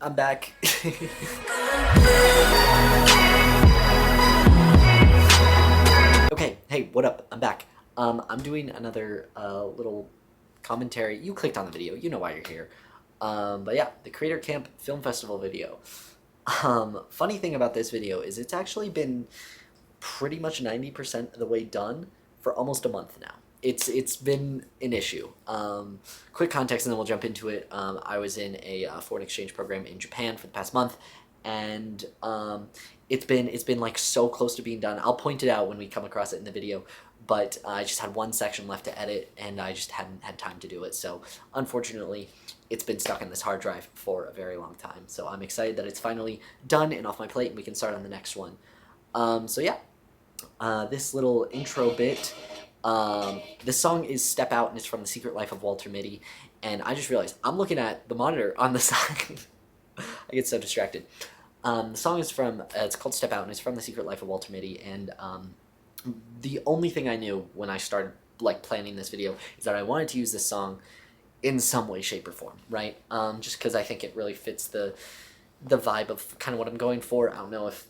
I'm back. Okay, hey, what up? I'm back. I'm doing another little commentary. You clicked on the video, you know why you're here. But yeah, the Creator Camp Film Festival video. Funny thing about this video is it's actually been pretty much 90% of the way done for almost a month now. It's been an issue. Quick context, and then we'll jump into it. I was in a foreign exchange program in Japan for the past month, and it's been like so close to being done. I'll point it out when we come across it in the video, but I just had one section left to edit, and I just hadn't had time to do it. So unfortunately, it's been stuck in this hard drive for a very long time. So I'm excited that it's finally done and off my plate, and we can start on the next one. So yeah, this little intro bit. This song is Step Out, and it's from The Secret Life of Walter Mitty. And I just realized I'm looking at the monitor on the side. I get so distracted. The song is from, it's called Step Out, and it's from The Secret Life of Walter Mitty. And the only thing I knew when I started like planning this video is that I wanted to use this song in some way, shape, or form, right? Just because I think it really fits the vibe of kind of what I'm going for. I don't know if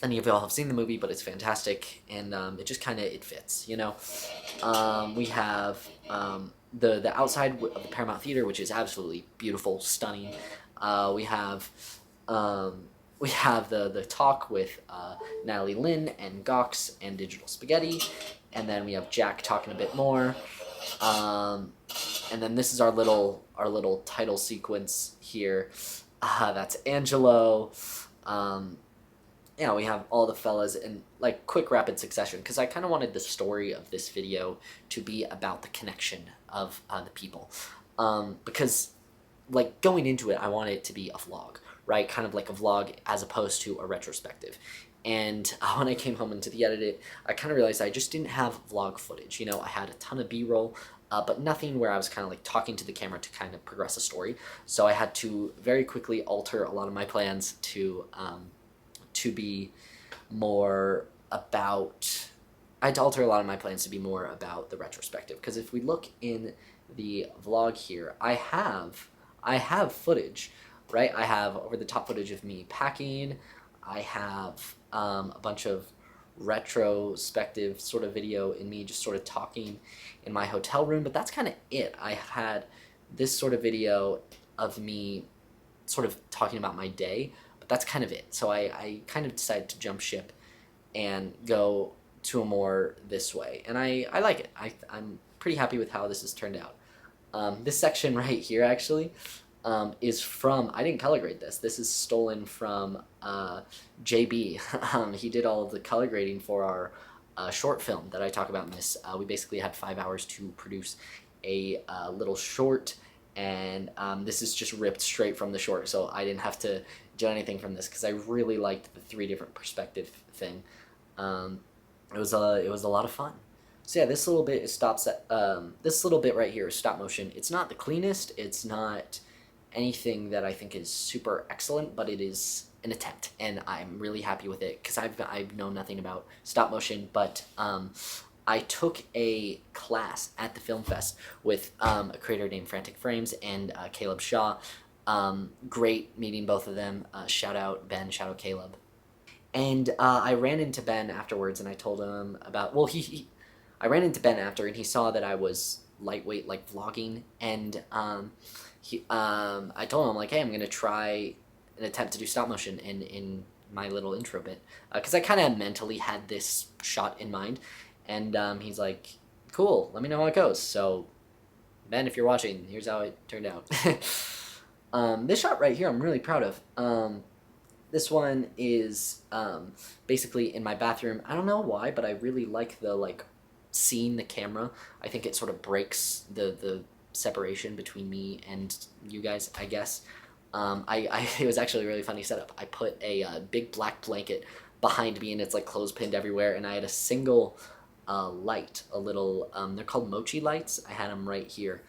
any of y'all have seen the movie, but it's fantastic, and it just kind of, it fits, you know? We have the outside of the Paramount Theater, which is absolutely beautiful, stunning. We have the talk with Natalie Lynn and Gox and Digital Spaghetti, and then we have Jack talking a bit more. And then this is our little title sequence here. That's Angelo. Yeah, we have all the fellas in like quick rapid succession, because I kind of wanted the story of this video to be about the connection of the people, because like going into it, I wanted it to be a vlog, right? Kind of like a vlog as opposed to a retrospective. And when I came home and to edit it, I kind of realized I just didn't have vlog footage. You know, I had a ton of B-roll, but nothing where I was kind of like talking to the camera to kind of progress a story. So I had to very quickly alter a lot of my plans to be more about, I had to alter a lot of my plans to be more about the retrospective, because if we look in the vlog here, I have footage, right? I have over the top footage of me packing. I have a bunch of retrospective sort of video in me just sort of talking in my hotel room, but that's kind of it. I had this sort of video of me sort of talking about my day, that's kind of it. So I kind of decided to jump ship and go to a more this way. And I like it. I'm pretty happy with how this has turned out. This section right here actually is from, I didn't color grade this. This is stolen from JB. He did all of the color grading for our short film that I talk about in this. We basically had 5 hours to produce a little short, and this is just ripped straight from the short, so I didn't have to do anything from this because I really liked the 3 different perspective thing. It was a lot of fun. So yeah, this little bit this little bit right here is stop motion. It's not the cleanest. It's not anything that I think is super excellent, but it is an attempt, and I'm really happy with it because I've known nothing about stop motion, but I took a class at the Film Fest with a creator named Frantic Frames and Caleb Shaw. Great meeting both of them. Shout out Ben, shout out Caleb. And I ran into Ben afterwards, and I told him about, well, I ran into Ben after, and he saw that I was lightweight, like vlogging, and I told him, like, hey, I'm going to try an attempt to do stop motion in my little intro bit, because I kind of mentally had this shot in mind. And he's like, cool, let me know how it goes. So, Ben, if you're watching, here's how it turned out. This shot right here I'm really proud of. This one is basically in my bathroom. I don't know why, but I really like the seeing the camera. I think it sort of breaks the separation between me and you guys, I guess. It was actually a really funny setup. I put a big black blanket behind me, and it's like clothespined everywhere, and I had a single light, a little, they're called mochi lights. I had them right here.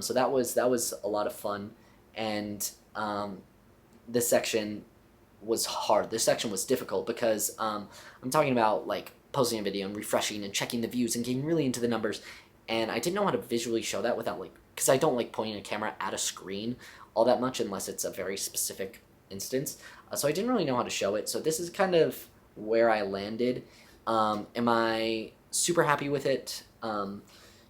So that was a lot of fun. And this section was hard. This section was difficult because I'm talking about like posting a video and refreshing and checking the views and getting really into the numbers. And I didn't know how to visually show that without because I don't like pointing a camera at a screen all that much unless it's a very specific instance. So I didn't really know how to show it. So this is kind of where I landed. Am I super happy with it?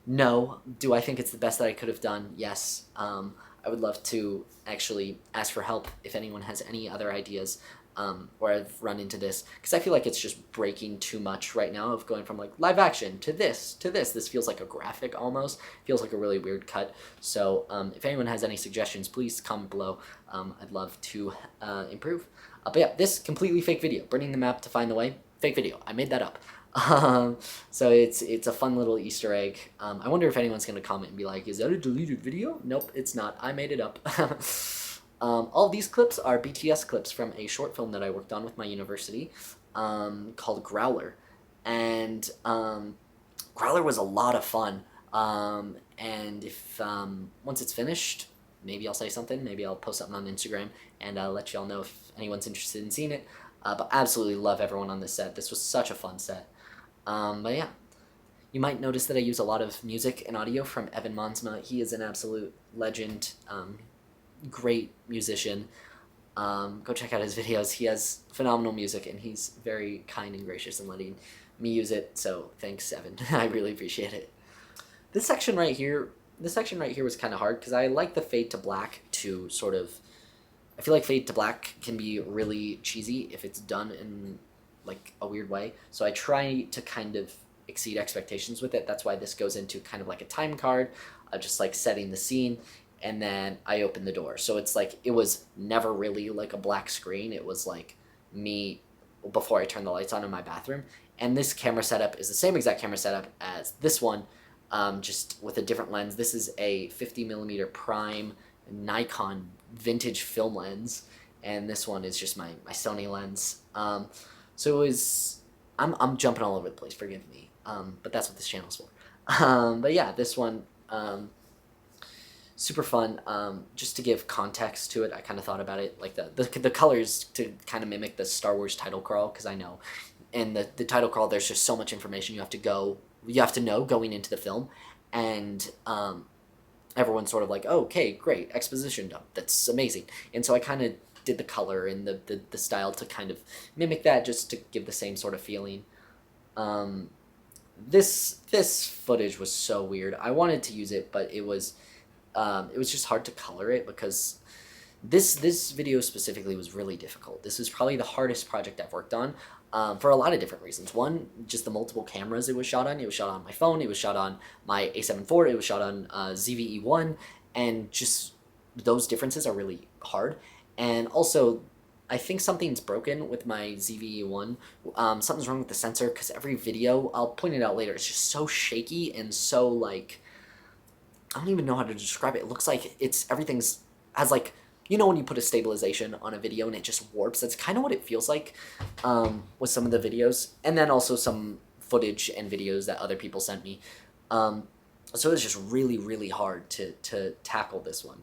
No. Do I think it's the best that I could have done? Yes. I would love to actually ask for help if anyone has any other ideas, or I've run into this, because I feel like it's just breaking too much right now of going from like live action to this. This feels like a graphic almost, feels like a really weird cut. So if anyone has any suggestions, please comment below. I'd love to improve. But yeah, this completely fake video, burning the map to find the way, fake video. I made that up. So it's a fun little Easter egg. I wonder if anyone's gonna comment and be like, is that a deleted video? Nope, it's not. I made it up. All of these clips are BTS clips from a short film that I worked on with my university, called Growler. And Growler was a lot of fun. And if once it's finished, maybe I'll say something. Maybe I'll post something on Instagram and I'll let y'all know if anyone's interested in seeing it. But absolutely love everyone on this set. This was such a fun set. But yeah, you might notice that I use a lot of music and audio from Evan Monsma. He is an absolute legend, great musician. Go check out his videos. He has phenomenal music, and he's very kind and gracious in letting me use it. So thanks, Evan. I really appreciate it. This section right here was kind of hard because I like the fade to black to sort of. I feel like fade to black can be really cheesy if it's done in like a weird way. So I try to kind of exceed expectations with it. That's why this goes into kind of like a time card of just like setting the scene, and then I open the door. So it's like it was never really like a black screen. It was like me before I turned the lights on in my bathroom. And this camera setup is the same exact camera setup as this one, just with a different lens. This is a 50mm prime Nikon vintage film lens, and this one is just my Sony lens. So it was, I'm jumping all over the place, forgive me, but that's what this channel's for. But yeah, this one, super fun. Just to give context to it, I kind of thought about it like the colors to kind of mimic the Star Wars title crawl, because I know in the title crawl there's just so much information you have to know going into the film, and everyone's sort of like, oh, okay, great, exposition dump, that's amazing. And so I kind of did the color and the style to kind of mimic that, just to give the same sort of feeling. This footage was so weird. I wanted to use it, but it was just hard to color it, because this video specifically was really difficult. This is probably the hardest project I've worked on, for a lot of different reasons. One, just the multiple cameras it was shot on. It was shot on my phone, it was shot on my A7 IV, it was shot on ZVE1, and just those differences are really hard. And also, I think something's broken with my ZVE1. Something's wrong with the sensor, because every video, I'll point it out later, it's just so shaky and so like, I don't even know how to describe it. It looks like everything's has like, you know when you put a stabilization on a video and it just warps? That's kind of what it feels like with some of the videos. And then also some footage and videos that other people sent me. So it was just really, really hard to tackle this one.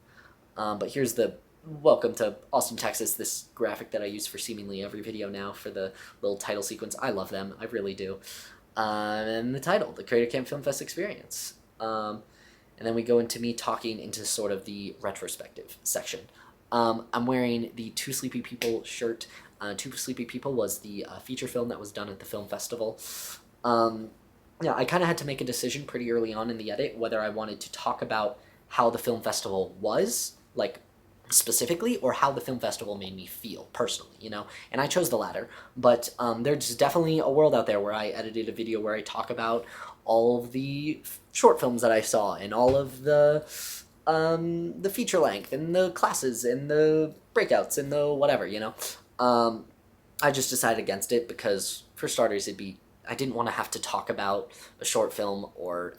But here's the welcome to Austin, Texas, this graphic that I use for seemingly every video now for the little title sequence. I love them. I really do. And the title, the Creator Camp Film Fest Experience. And then we go into me talking into sort of the retrospective section. I'm wearing the Two Sleepy People shirt. Two Sleepy People was the feature film that was done at the film festival. Yeah, I kind of had to make a decision pretty early on in the edit whether I wanted to talk about how the film festival was, like, specifically, or how the film festival made me feel personally, you know? And I chose the latter, but there's definitely a world out there where I edited a video where I talk about all of the short films that I saw and all of the feature length and the classes and the breakouts and the whatever, you know? I just decided against it because, for starters, I didn't want to have to talk about a short film or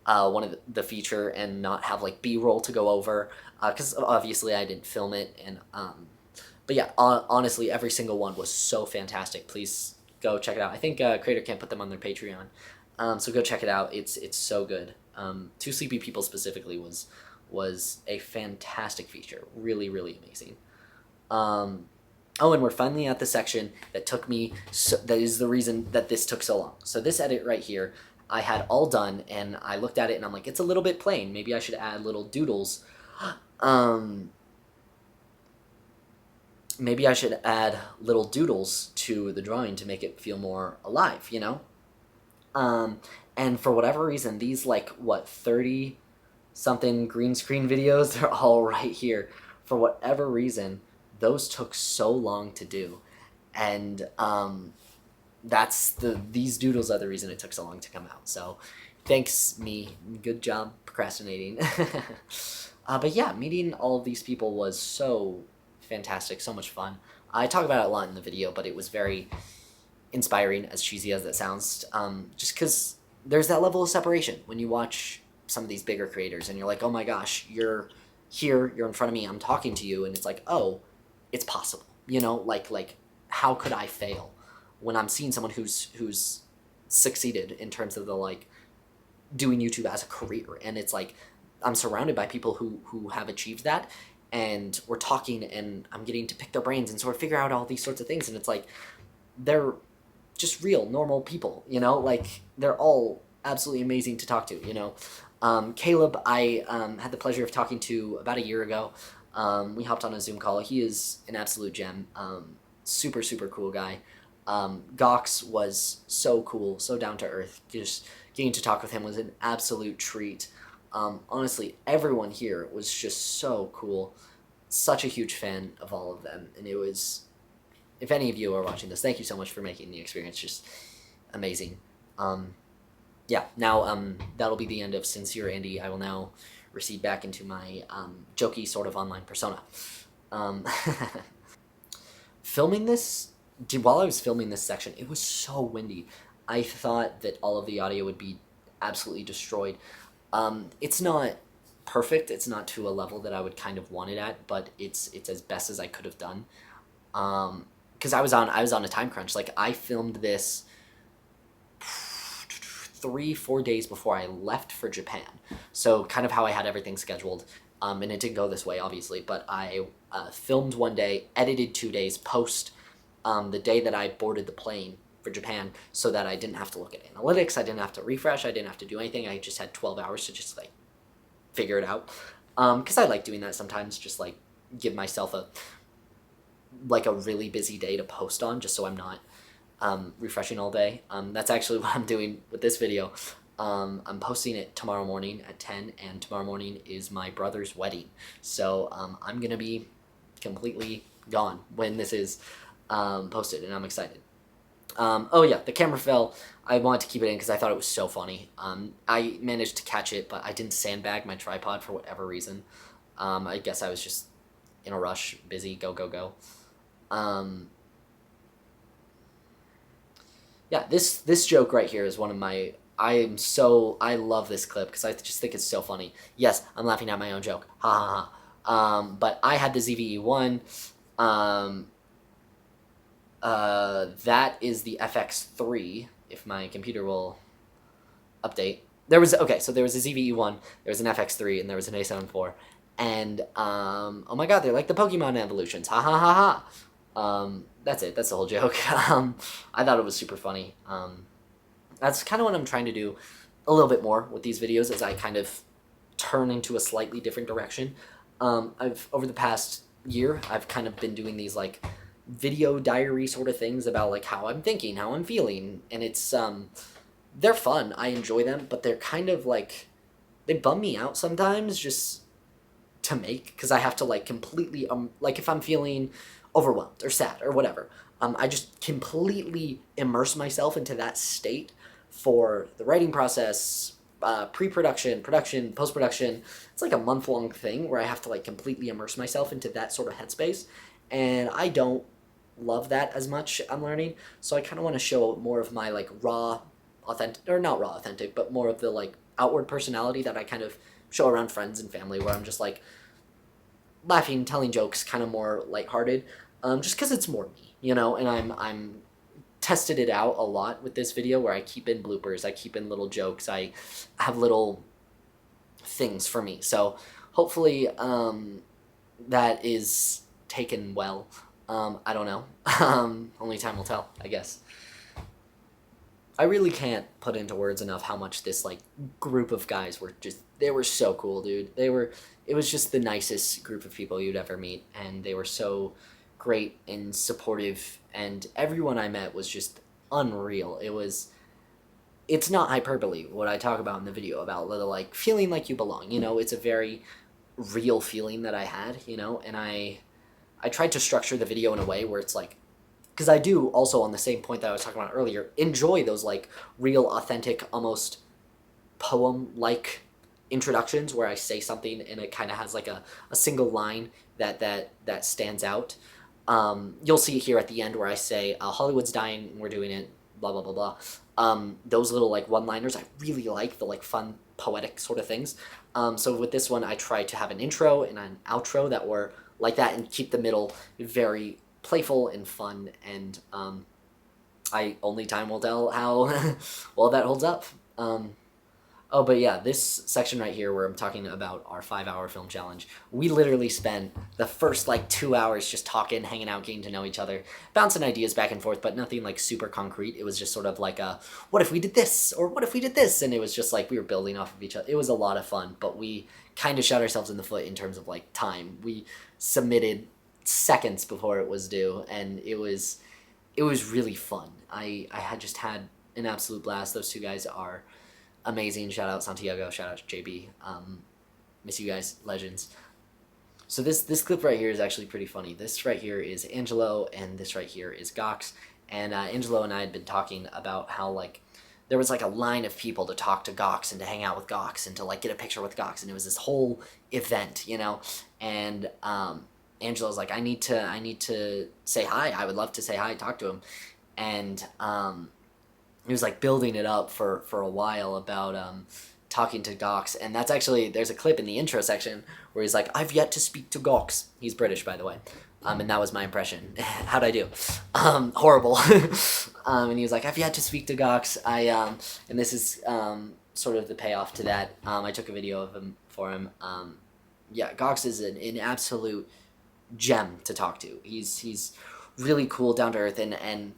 one of the feature and not have like B-roll to go over, because obviously I didn't film it. And but yeah, honestly, every single one was so fantastic. Please go check it out. I think Creator Camp put them on their Patreon, so go check it out. It's so good. Two Sleepy People specifically was a fantastic feature. Really, really amazing. Oh, and we're finally at the section that took me, that is the reason that this took so long. So this edit right here, I had all done, and I looked at it and I'm like, it's a little bit plain. Maybe I should add little doodles. um, maybe I should add little doodles to the drawing to make it feel more alive, you know? Um, and for whatever reason, these like, what, 30 something green screen videos, they're all right here. For whatever reason, those took so long to do. And these doodles are the reason it took so long to come out. So thanks, me. Good job procrastinating. But yeah, meeting all of these people was so fantastic, so much fun. I talk about it a lot in the video, but it was very inspiring, as cheesy as that sounds. Just because there's that level of separation when you watch some of these bigger creators and you're like, oh my gosh, you're here, you're in front of me, I'm talking to you, and it's like, oh, it's possible. You know, like how could I fail when I'm seeing someone who's succeeded in terms of the like doing YouTube as a career, and it's like I'm surrounded by people who have achieved that, and we're talking, and I'm getting to pick their brains and sort of figure out all these sorts of things, and it's like they're just real normal people, you know, like they're all absolutely amazing to talk to, you know. Caleb, I had the pleasure of talking to about a year ago. We hopped on a Zoom call. He is an absolute gem. Super, super cool guy. Gox was so cool, so down to earth. Just getting to talk with him was an absolute treat. Honestly, everyone here was just so cool. Such a huge fan of all of them. And it was, if any of you are watching this, thank you so much for making the experience just amazing. Yeah, now that'll be the end of Sincere Andy. I will now recede back into my jokey sort of online persona. Um, filming this, while I was filming this section, it was so windy. I thought that all of the audio would be absolutely destroyed. It's not perfect. It's not to a level that I would kind of want it at, but it's as best as I could have done. Because I was on a time crunch. Like I filmed this 3-4 days before I left for Japan. So kind of how I had everything scheduled. And it didn't go this way, obviously, but I filmed one day, edited 2 days, post the day that I boarded the plane for Japan, so that I didn't have to look at analytics, I didn't have to refresh, I didn't have to do anything. I just had 12 hours to just like figure it out. Because I like doing that sometimes, just like give myself a really busy day to post on, just so I'm not refreshing all day. That's actually what I'm doing with this video. I'm posting it tomorrow morning at 10, and tomorrow morning is my brother's wedding. So I'm going to be completely gone when this is posted, and I'm excited. Oh yeah, the camera fell. I wanted to keep it in because I thought it was so funny. I managed to catch it, but I didn't sandbag my tripod for whatever reason. I guess I was just in a rush, busy, go, go, go. Yeah, this joke right here is one of my. I love this clip because I just think it's so funny. Yes, I'm laughing at my own joke. Ha ha ha. But I had the ZVE1. That is the FX3. If my computer will update. There was a ZVE1, there was an FX3, and there was an A74. And oh my god, they're like the Pokemon evolutions. Ha ha ha ha. That's it. That's the whole joke. I thought it was super funny. That's kind of what I'm trying to do a little bit more with these videos, as I kind of turn into a slightly different direction. Over the past year, I've kind of been doing these like video diary sort of things about like how I'm thinking, how I'm feeling, and it's they're fun. I enjoy them, but they're kind of like, they bum me out sometimes just to make, because I have to like completely like if I'm feeling overwhelmed or sad or whatever, I just completely immerse myself into that state for the writing process, pre-production, production, post-production. It's like a month-long thing where I have to like completely immerse myself into that sort of headspace, and I don't love that as much, I'm learning. So I kind of want to show more of my like raw, authentic, or not raw authentic, but more of the like outward personality that I kind of show around friends and family, where I'm just like laughing, telling jokes, kind of more lighthearted, just because it's more me, you know. And I'm tested it out a lot with this video, where I keep in bloopers, I keep in little jokes, I have little things for me. So hopefully that is taken well. I don't know. Only time will tell, I guess. I really can't put into words enough how much this like group of guys were just, they were so cool, dude. It was just the nicest group of people you'd ever meet, and they were so great and supportive, and everyone I met was just unreal. It's not hyperbole what I talk about in the video about like feeling like you belong. You know, it's a very real feeling that I had, you know, and I tried to structure the video in a way where it's like, because I do also, on the same point that I was talking about earlier, enjoy those like real, authentic, almost poem-like introductions where I say something and it kind of has like a single line that stands out. You'll see it here at the end where I say, Hollywood's dying, we're doing it, blah, blah, blah, blah. Those little like one-liners, I really like the like fun, poetic sort of things. So with this one, I tried to have an intro and an outro that were like that and keep the middle very playful and fun, and only time will tell how well that holds up. Oh, but yeah, this section right here where I'm talking about our 5-hour film challenge, we literally spent the first like 2 hours just talking, hanging out, getting to know each other, bouncing ideas back and forth, but nothing like super concrete. It was just sort of like what if we did this, or what if we did this, and it was just like we were building off of each other. It was a lot of fun, but we kind of shot ourselves in the foot in terms of like time. We submitted seconds before it was due, and it was really fun. I had just had an absolute blast. Those two guys are amazing. Shout out Santiago, shout out JB. Miss you guys, legends. So this clip right here is actually pretty funny. This right here is Angelo, and this right here is Gox. And Angelo and I had been talking about how like there was like a line of people to talk to Gox and to hang out with Gox and to like get a picture with Gox, and it was this whole event, you know. And Angelo's like, I need to say hi. I would love to say hi, talk to him. And he was like building it up for a while about talking to Gox, and that's actually, there's a clip in the intro section where he's like, I've yet to speak to Gox. He's British, by the way. And that was my impression. How'd I do? Horrible. And he was like, I've yet to speak to Gox. And this is sort of the payoff to that. I took a video of him for him. Yeah, Gox is an absolute gem to talk to. He's really cool, down to earth, and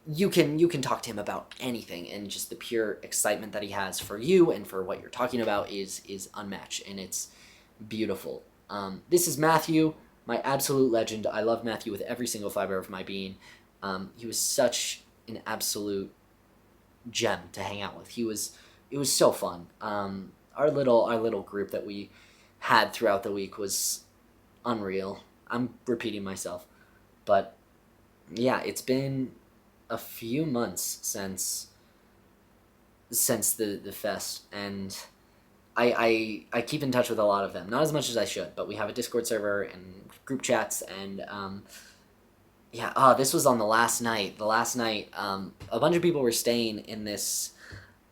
you can talk to him about anything, and just the pure excitement that he has for you and for what you're talking about is unmatched, and it's beautiful. This is Matthew, my absolute legend. I love Matthew with every single fiber of my being. He was such an absolute gem to hang out with. It was so fun. Our little group that we had throughout the week was unreal. I'm repeating myself, but yeah, it's been a few months since the fest, and I keep in touch with a lot of them, not as much as I should, but we have a Discord server and group chats, and yeah, this was on the last night. A bunch of people were staying in this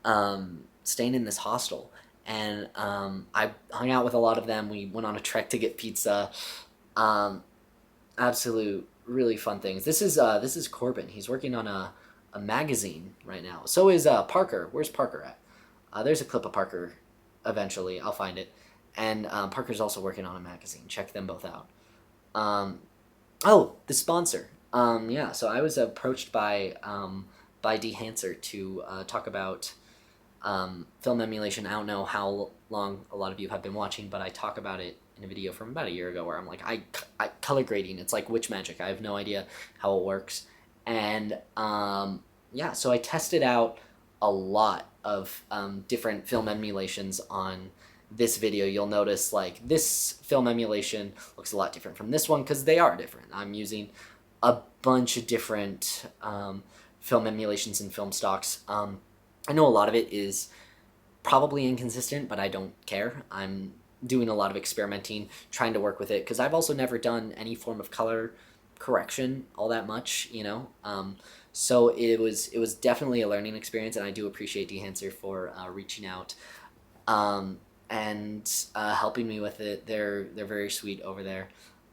hostel, and I hung out with a lot of them. We went on a trek to get pizza. Absolute really fun things. This is Corbin. He's working on a magazine right now. So is Parker. Where's Parker at? There's a clip of Parker. Eventually, I'll find it. And Parker's also working on a magazine. Check them both out. The sponsor. Yeah. So I was approached by D Hanser to talk about film emulation. I don't know how long a lot of you have been watching, but I talk about it in a video from about a year ago where I'm like, I color grading, it's like witch magic. I have no idea how it works. And yeah, so I tested out a lot of different film emulations on this video. You'll notice like this film emulation looks a lot different from this one because they are different. I'm using a bunch of different film emulations and film stocks. I know a lot of it is probably inconsistent, but I don't care. I'm doing a lot of experimenting, trying to work with it, because I've also never done any form of color correction all that much, you know. So it was definitely a learning experience, and I do appreciate D Hanser for reaching out and helping me with it. They're very sweet over there.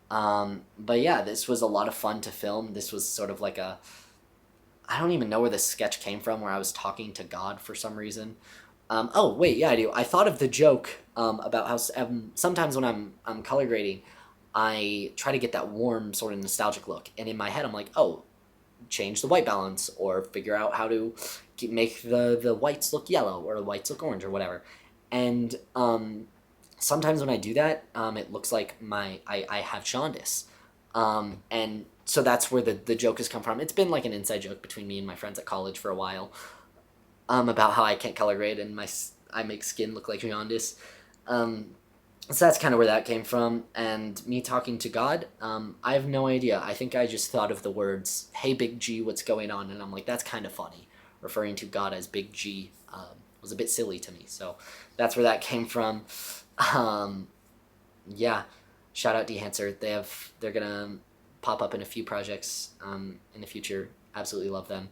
But yeah, this was a lot of fun to film. This was sort of like I don't even know where this sketch came from, where I was talking to God for some reason. Oh, wait, yeah, I do. I thought of the joke about how sometimes when I'm color grading, I try to get that warm sort of nostalgic look. And in my head, I'm like, oh, change the white balance or figure out how to make the whites look yellow or the whites look orange or whatever. And sometimes when I do that, it looks like I have jaundice. And so that's where the joke has come from. It's been like an inside joke between me and my friends at college for a while, about how I can't color grade and I make skin look like jaundice. So that's kind of where that came from. And me talking to God, I have no idea. I think I just thought of the words, "Hey, Big G, what's going on?" And I'm like, that's kind of funny. Referring to God as Big G was a bit silly to me. So that's where that came from. Yeah, shout out Dehancer. They're gonna pop up in a few projects in the future. Absolutely love them.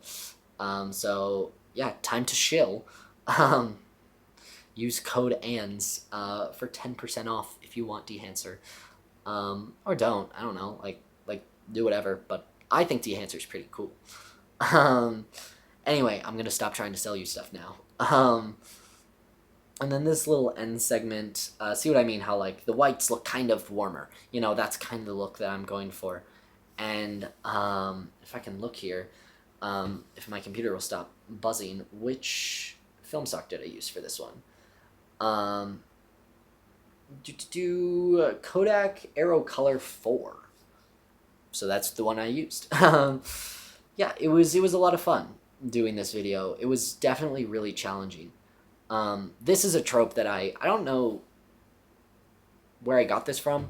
So yeah, time to shill. Use code ANS for 10% off if you want Dehancer. Or don't. I don't know. Like do whatever. But I think Dehancer's pretty cool. Anyway, I'm gonna stop trying to sell you stuff now. And then this little end segment, see what I mean? How like the whites look kind of warmer. You know, that's kind of the look that I'm going for. And if I can look here, if my computer will stop buzzing, which film stock did I use for this one? Kodak Aero Color 4. So that's the one I used. Yeah, it was a lot of fun doing this video. It was definitely really challenging. This is a trope that I don't know where I got this from.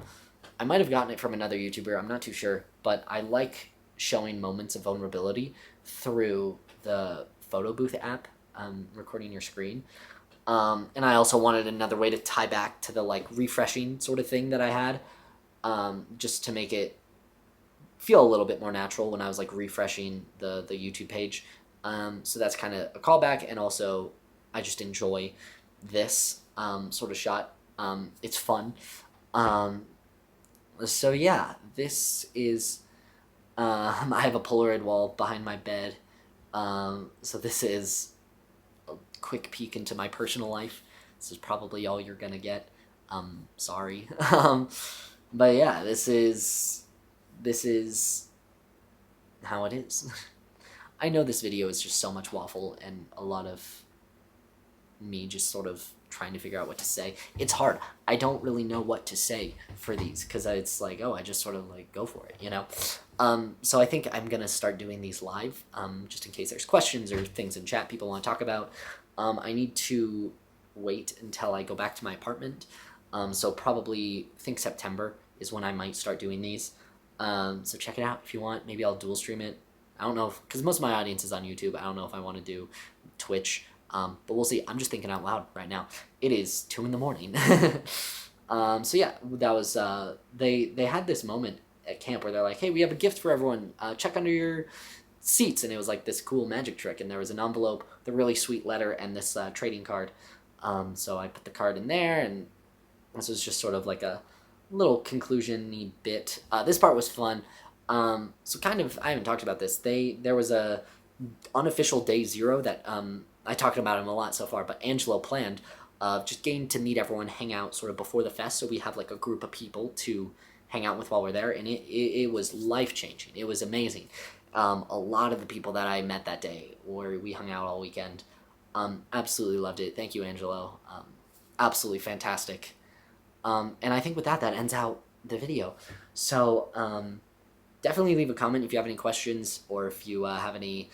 I might have gotten it from another YouTuber, I'm not too sure, but I like showing moments of vulnerability through the photo booth app, recording your screen. And I also wanted another way to tie back to the like refreshing sort of thing that I had, just to make it feel a little bit more natural when I was like refreshing the YouTube page. So that's kind of a callback, and also I just enjoy this sort of shot. It's fun. So yeah, this is, I have a Polaroid wall behind my bed. So this is a quick peek into my personal life. This is probably all you're gonna get. Sorry. But yeah, this is how it is. I know this video is just so much waffle and a lot of me just sort of trying to figure out what to say. It's hard. I don't really know what to say for these because it's like, oh, I just sort of like go for it, you know? So I think I'm going to start doing these live, just in case there's questions or things in chat people want to talk about. I need to wait until I go back to my apartment. So probably think September is when I might start doing these. So check it out if you want. Maybe I'll dual stream it. I don't know, because most of my audience is on YouTube. I don't know if I want to do Twitch. But we'll see. I'm just thinking out loud right now. It is 2 a.m. So yeah, that was, they had this moment at camp where they're like, hey, we have a gift for everyone. Check under your seats. And it was like this cool magic trick. And there was an envelope, the really sweet letter, and this trading card. So I put the card in there, and this was just sort of like a little conclusion-y bit. This part was fun. So kind of, I haven't talked about this. There was a unofficial day 0 that, I talked about him a lot so far, but Angelo planned, just getting to meet everyone, hang out sort of before the fest, so we have like a group of people to hang out with while we're there, and it was life-changing. It was amazing. A lot of the people that I met that day, or we hung out all weekend, absolutely loved it. Thank you, Angelo. Absolutely fantastic. And I think with that ends out the video. So definitely leave a comment if you have any questions, or if you have any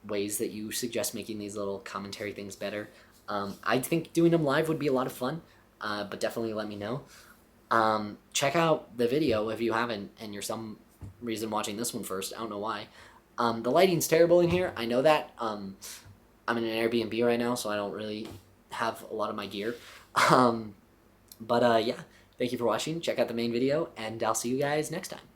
ways that you suggest making these little commentary things better. I think doing them live would be a lot of fun, but definitely let me know. Check out the video if you haven't, and you're some reason watching this one first. I don't know why. The lighting's terrible in here. I know that. I'm in an Airbnb right now, so I don't really have a lot of my gear. But yeah, thank you for watching. Check out the main video, and I'll see you guys next time.